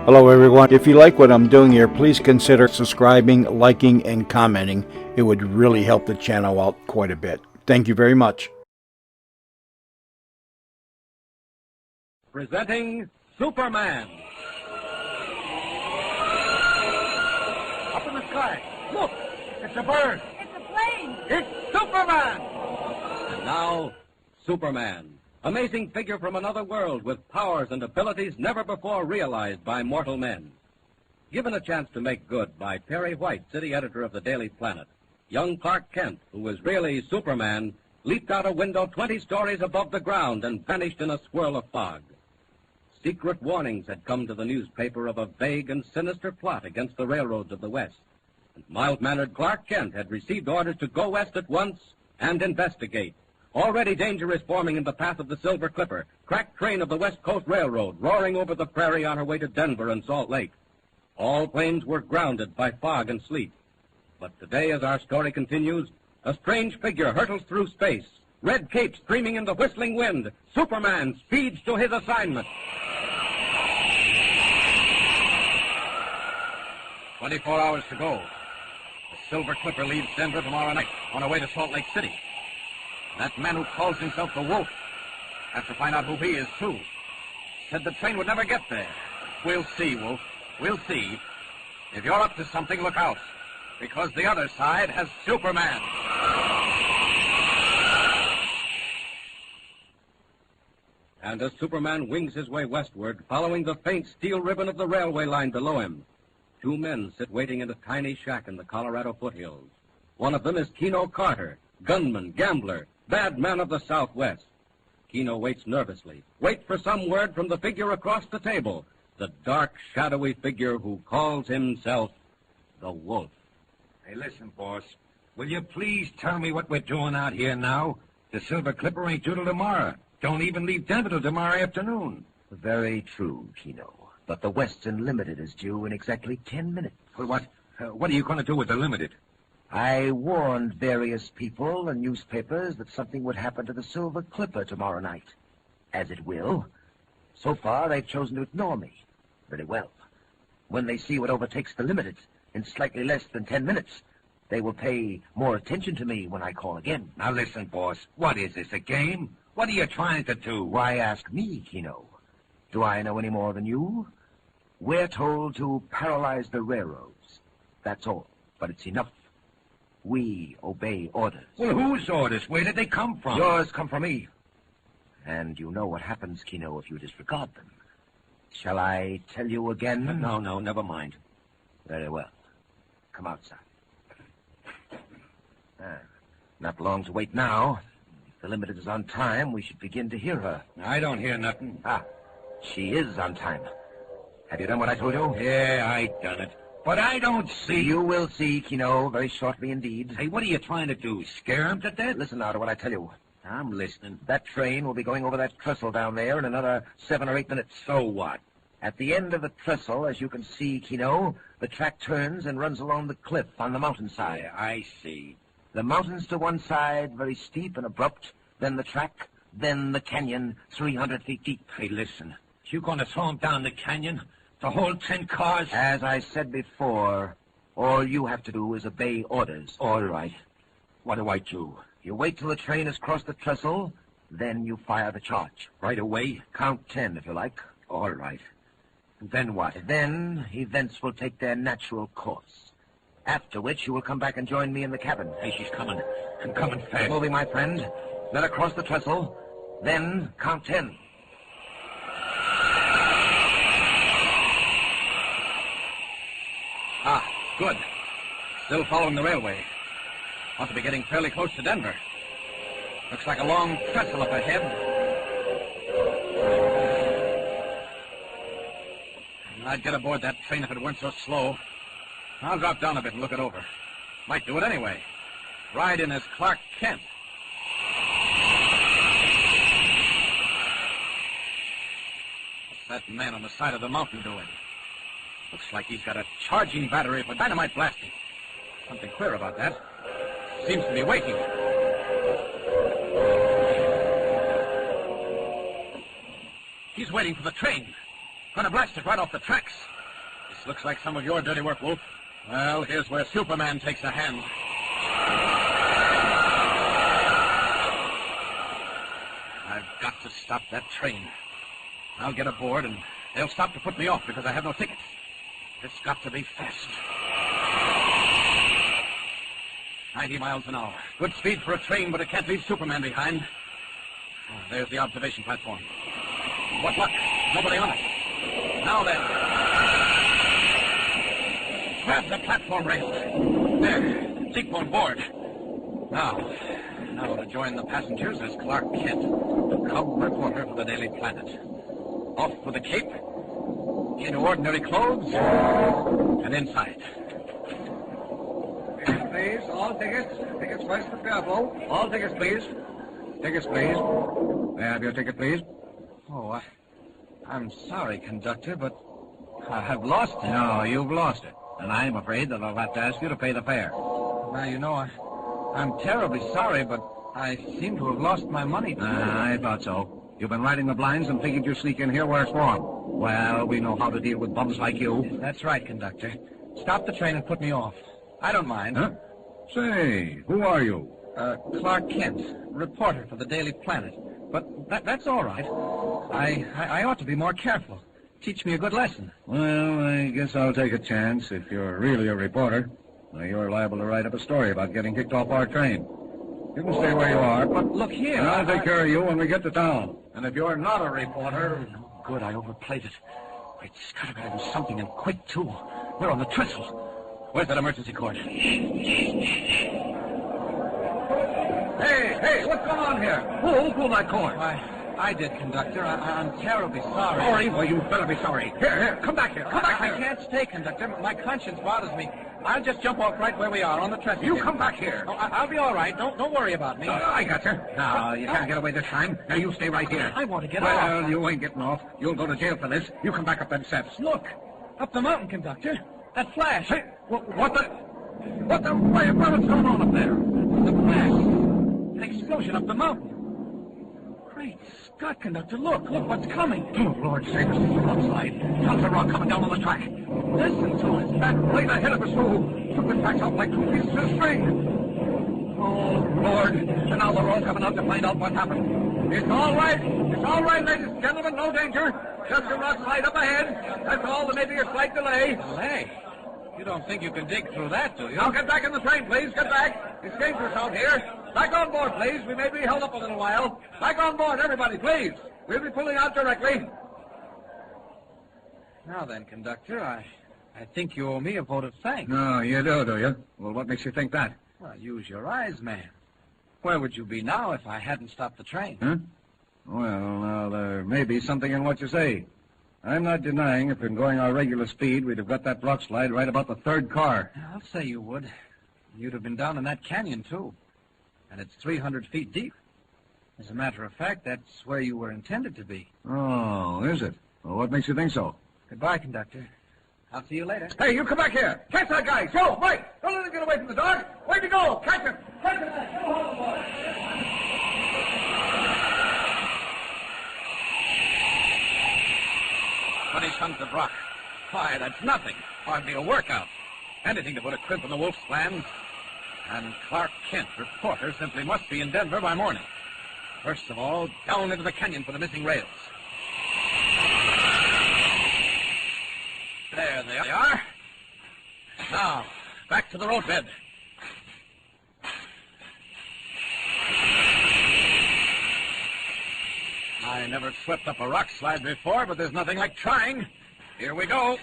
Hello everyone. If you like what I'm doing here, please consider subscribing, liking, and commenting. It would really help the channel out quite a bit. Thank you very much. Presenting Superman. Up in the sky. Look, it's a bird. It's a plane. It's Superman. And now, Superman. Amazing figure from another world with powers and abilities never before realized by mortal men. Given a chance to make good by Perry White, city editor of the Daily Planet, young Clark Kent, who was really Superman, leaped out a window 20 stories above the ground and vanished in a swirl of fog. Secret warnings had come to the newspaper of a vague and sinister plot against the railroads of the West. And mild-mannered Clark Kent had received orders to go west at once and investigate. Already danger is forming in the path of the Silver Clipper, cracked train of the West Coast Railroad, roaring over the prairie on her way to Denver and Salt Lake. All planes were grounded by fog and sleet. But today, as our story continues, a strange figure hurtles through space. Red cape streaming in the whistling wind. Superman speeds to his assignment. 24 hours to go. The Silver Clipper leaves Denver tomorrow night on her way to Salt Lake City. That man who calls himself the Wolf, has to find out who he is, too. Said the train would never get there. We'll see, Wolf. We'll see. If you're up to something, look out. Because the other side has Superman. And as Superman wings his way westward, following the faint steel ribbon of the railway line below him, two men sit waiting in a tiny shack in the Colorado foothills. One of them is Keno Carter, gunman, gambler, bad man of the Southwest. Keno waits nervously, waits for some word from the figure across the table, the dark, shadowy figure who calls himself the Wolf. Hey, listen, boss. Will you please tell me what we're doing out here now? The Silver Clipper ain't due till tomorrow. Don't even leave Denver till tomorrow afternoon. Very true, Keno. But the Western Limited is due in exactly 10 minutes. Well, what are you going to do with the Limited? I warned various people and newspapers that something would happen to the Silver Clipper tomorrow night. As it will. So far, they've chosen to ignore me. Very well. When they see what overtakes the Limited in slightly less than 10 minutes, they will pay more attention to me when I call again. Now, listen, boss. What is this, a game? What are you trying to do? Why ask me, Keno? Do I know any more than you? We're told to paralyze the railroads. That's all. But it's enough. We obey orders. Well, whose orders? Where did they come from? Yours come from me. And you know what happens, Keno, if you disregard them. Shall I tell you again? No, never mind. Very well. Come outside. Not long to wait now. If the Limited is on time, we should begin to hear her. I don't hear nothing. She is on time. Have you done what I told you? Yeah, I done it. But I don't see... You will see, Keno, very shortly indeed. Hey, what are you trying to do? Scare him to death? Listen now to what I tell you. I'm listening. That train will be going over that trestle down there in another 7 or 8 minutes. So what? At the end of the trestle, as you can see, Keno, the track turns and runs along the cliff on the mountainside. Yeah, I see. The mountains to one side, very steep and abrupt, then the track, then the canyon, 300 feet deep. Hey, listen. You going to throw him down the canyon? The whole 10 cars? As I said before, all you have to do is obey orders. All right. What do I do? You wait till the train has crossed the trestle, then you fire the charge. Right away? Count 10, if you like. All right. And then what? Then events will take their natural course. After which you will come back and join me in the cabin. Hey, she's coming. I'm coming fast. Moving, my friend. Let her cross the trestle. Then count 10. Good. Still following the railway. Ought to be getting fairly close to Denver. Looks like a long trestle up ahead. I'd get aboard that train if it weren't so slow. I'll drop down a bit and look it over. Might do it anyway. Ride in as Clark Kent. What's that man on the side of the mountain doing? Looks like he's got a charging battery for dynamite blasting. Something queer about that. Seems to be waiting. He's waiting for the train. Gonna blast it right off the tracks. This looks like some of your dirty work, Wolf. Well, here's where Superman takes a hand. I've got to stop that train. I'll get aboard, and they'll stop to put me off because I have no tickets. It's got to be fast. 90 miles an hour. Good speed for a train, but it can't leave Superman behind. Oh, there's the observation platform. What luck? Nobody on it. Now then. Grab the platform rail. There. Leap on board. Now to join the passengers is Clark Kent, the cub reporter for the Daily Planet. Off for the Cape, in ordinary clothes, and inside. Tickets, please. All tickets. Tickets first and careful. All tickets, please. Tickets, please. May I have your ticket, please? Oh, I'm sorry, conductor, but I've lost it. No, you've lost it. And I'm afraid that I'll have to ask you to pay the fare. Now, you know, I'm terribly sorry, but I seem to have lost my money. I thought so. You've been riding the blinds and figured you'd sneak in here where it's warm. Well, we know how to deal with bums like you. That's right, conductor. Stop the train and put me off. I don't mind. Huh? Say, who are you? Clark Kent, reporter for the Daily Planet. But that's all right. I ought to be more careful. Teach me a good lesson. Well, I guess I'll take a chance if you're really a reporter. Now, you're liable to write up a story about getting kicked off our train. You can stay where you are. But look here. And I'll take care of you when we get to town. And if you're not a reporter... No good, I overplayed it. Great Scott, I gotta do something, and quick, too. We're on the trestle. Where's that emergency cord? Hey, what's going on here? Who pulled that cord? I did, conductor. I'm terribly sorry. Sorry? Well, you better be sorry. Here, come back here. Come back here. I can't stay, conductor. My conscience bothers me. I'll just jump off right where we are on the trestle. You come back here. Oh, I'll be all right. Don't worry about me. I got you. No, you can't get away this time. Now, you stay right here. I want to get off. off. Well, you ain't getting off. You'll go to jail for this. You come back up them steps. Look, up the mountain, conductor. That flash. Hey, what's going on up there? The flash. An explosion up the mountain. Great Scott, conductor, look what's coming. Oh, Lord save us, it's a rock slide. Tons of rock coming down on the track. Listen to it. That right ahead of us, too. Something backs out like two pieces of string. Oh, Lord. And now they're all coming out to find out what happened. It's all right. It's all right, ladies and gentlemen. No danger. Just a rock slide up ahead. That's all. There may be a slight delay. Delay? You don't think you can dig through that, do you? Now get back in the train, please. Get back. It's dangerous out here. Back on board, please. We may be held up a little while. Back on board, everybody, please. We'll be pulling out directly. Now then, conductor, I think you owe me a vote of thanks. No, you do you? Well, what makes you think that? Well, use your eyes, man. Where would you be now if I hadn't stopped the train? Huh? Well, now, there may be something in what you say. I'm not denying if in going our regular speed, we'd have got that rock slide right about the third car. I'll say you would. You'd have been down in that canyon, too. And it's 300 feet deep. As a matter of fact, that's where you were intended to be. Oh, is it? Well, what makes you think so? Goodbye, conductor. I'll see you later. Hey, you come back here. Catch that guy. Joe, Mike. Don't let him get away from the dog. Way to go. Catch him. Catch him. Get hold of the boy. Funny tons of rock. Why, that's nothing. Hardly a workout. Anything to put a crimp in the wolf's plans. And Clark Kent, reporter, simply must be in Denver by morning. First of all, down into the canyon for the missing rails. There they are. Now, back to the roadbed. I never swept up a rock slide before, but there's nothing like trying. Here we go.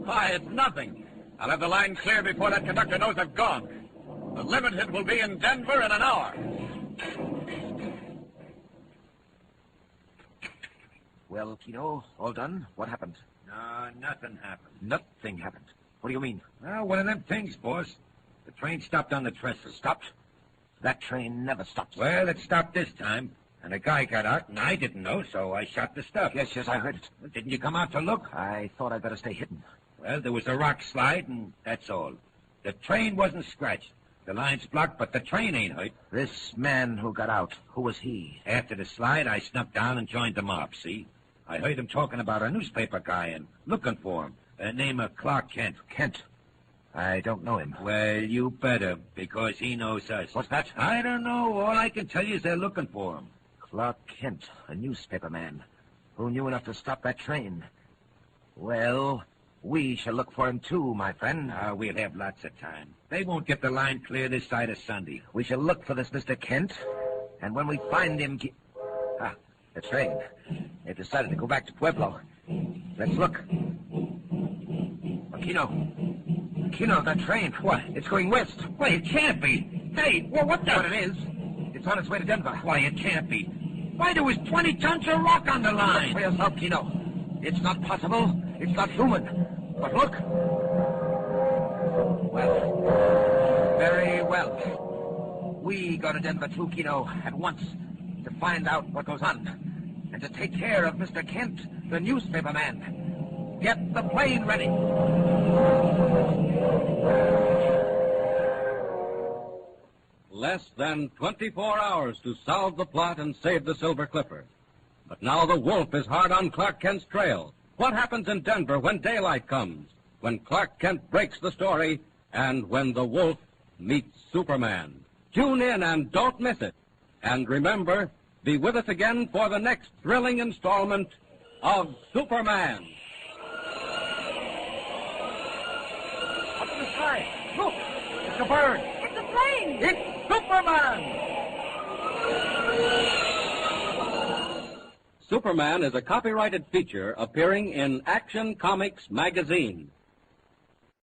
Why, it's nothing. I'll have the line clear before that conductor knows I've gone. The Limited will be in Denver in an hour. Well, Keno, all done? What happened? No, nothing happened. Nothing happened. What do you mean? Well, one of them things, boss. The train stopped on the trestle. Stopped? That train never stops. Well, it stopped this time, and a guy got out, and I didn't know, so I shot the stuff. Yes, I heard it. Well, didn't you come out to look? I thought I'd better stay hidden. Well, there was a rock slide, and that's all. The train wasn't scratched. The line's blocked, but the train ain't hurt. This man who got out, who was he? After the slide, I snuck down and joined the mob, see? I heard him talking about a newspaper guy and looking for him. Name of Clark Kent. Kent. I don't know him. Well, you better, because he knows us. What's that? I don't know. All I can tell you is they're looking for him. Clark Kent, a newspaper man, who knew enough to stop that train. Well, we shall look for him too, my friend. We'll have lots of time. They won't get the line clear this side of Sunday. We shall look for this Mr. Kent, and when we find him... the train. They've decided to go back to Pueblo. Let's look. Keno, that train. What? It's going west. Why, it can't be. Hey, well, what the... What it is, it's on its way to Denver. Why, it can't be. Why, there was 20 tons of rock on the line. Look for yourself, Keno. It's not possible. It's not human. But look. Well, very well. We go to Denver too, Keno, at once, to find out what goes on, and to take care of Mr. Kent, the newspaper man. Get the plane ready. Less than 24 hours to solve the plot and save the Silver Clipper. But now the wolf is hard on Clark Kent's trail. What happens in Denver when daylight comes? When Clark Kent breaks the story, and when the wolf meets Superman. Tune in and don't miss it. And remember, be with us again for the next thrilling installment of Superman. Up in the sky. Look, it's a bird. It's a plane. It's Superman. Superman is a copyrighted feature appearing in Action Comics magazine.